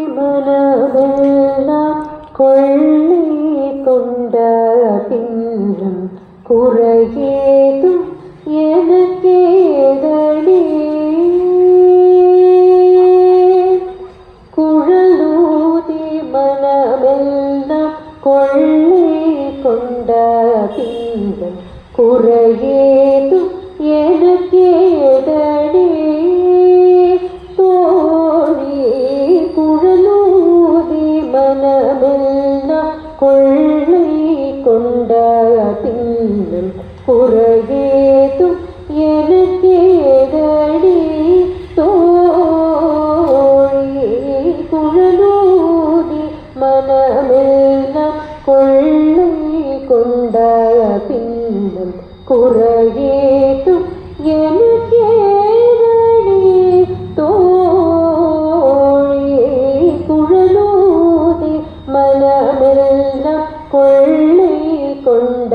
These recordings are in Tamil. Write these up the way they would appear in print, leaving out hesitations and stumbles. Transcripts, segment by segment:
மனமெல்லாம் கொள்ளை கொண்ட பின்னும் குறையேதும் எனக்கேதடி குழலூதி மனமெல்லாம் கொள்ளை கொண்ட பின்னும் குறையேதும் எனக்கேதடி கொள்ளை கொண்ட பின்னும் குறையேதும் எனக்கேதடி தோழி குழலூதி மனமெல்லாம் கொள்ளை கொண்ட பின்னும் குறையேதும் எனக்கேதடி தோழி குழலூதி மனமெல்லாம் கொள்ளை கொண்ட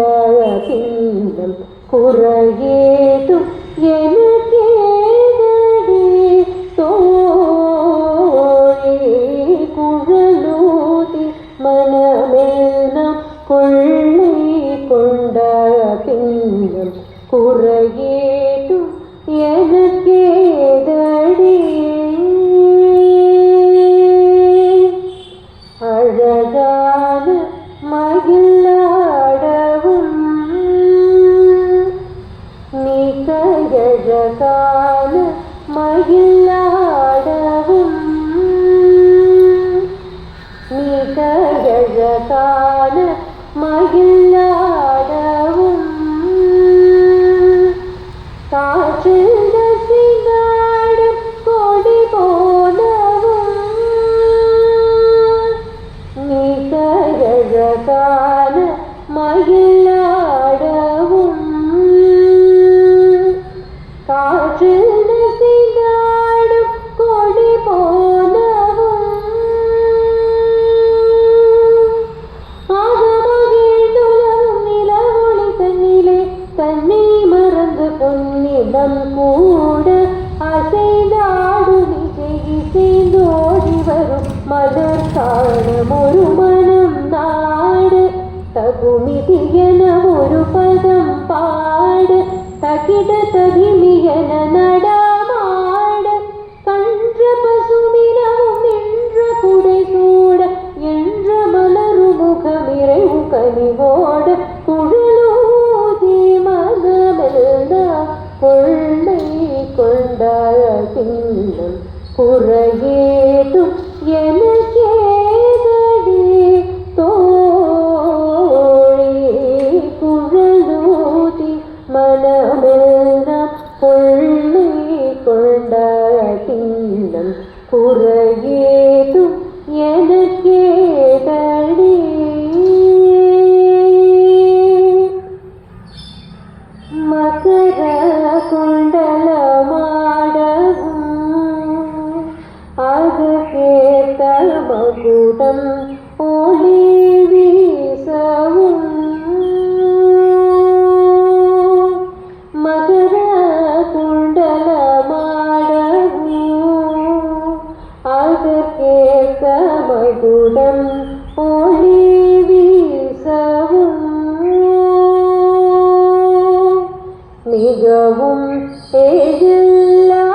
பின்னும் குறையேதும் எனக்கேதடி தோழி குழலூதி மனமெல்லாம் கொள்ளை கொண்ட பின்னும் குறையேதும் எனக்கேதடி அழகான மகிழாடவும் நீ கழகான மகிழாடவும் நீ கழகான மகிழாடவும் காற்றில் ரசினாடும் கொடி போலவும் நீ கழகான மகிழாடவும் காற்றில் ரசினாடும் கொடி போலவும் ஆகமகிழ்ந்துலவும் நிலவொளி தன்னிலே தன்னை மறந்து பொன்னிடம் கூட அசைந்தாடும் இசைந்தோடி வரும் மலர் காணும் ஒரு மனம் நாடு தகுமிதி என ஒரு பதம் பாடு தகிட தகிமியன நடமாட கன்ற பசுமினவும் நின்ற குடை சூட என்ற மலரு முகமிரைவு கனிவோட குழலூதி மனமெல்லாம் கொள்ளை கொண்ட பின்னும் குறையேதும் எனக்கேதடி தோழி குழலூதி மனமெல்லாம் கொள்ளை கொண்ட பின்னும் குறையேதும் எனக்கேதடி மகர குண்டலமாடவும் அது கேட்ட மகுடம் ஒளி வீசவும் மகர குண்டலமாடவும் அது கேட்ட மகுடம் ஒளி வீசவும் மிகவும் எழிலாகவும்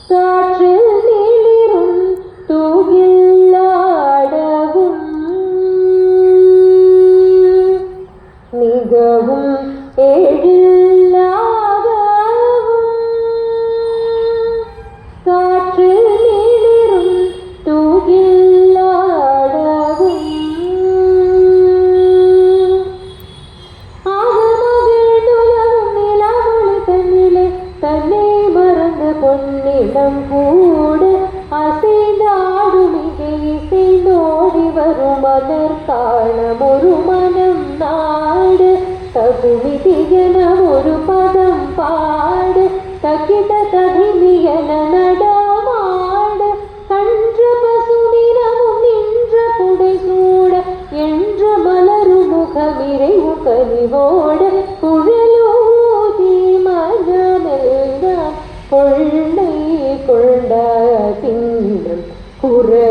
காற்றில் நீளிரும் தூகில்லாடவும் மிகவும் எழிலாகவும் காற்றில் நீளிரும் தூகில்லாடவும் தன்னை மறந்து பொன்னிடம் கூட அசைந்தாடும் இசைந்தோடி வரும் மலர் காணும் ஒரு மனம் நாடு தகுமிதி என ஒரு பதம் பாடு தகிட தகிமியன நடமாடு கன்ற பசுமினவும் நின்ற குடை சூட என்ற மலரு முகமிரைவு கனிவோட குழலூதி மனமெல்லாம் கொள்ளை கொள் குரல்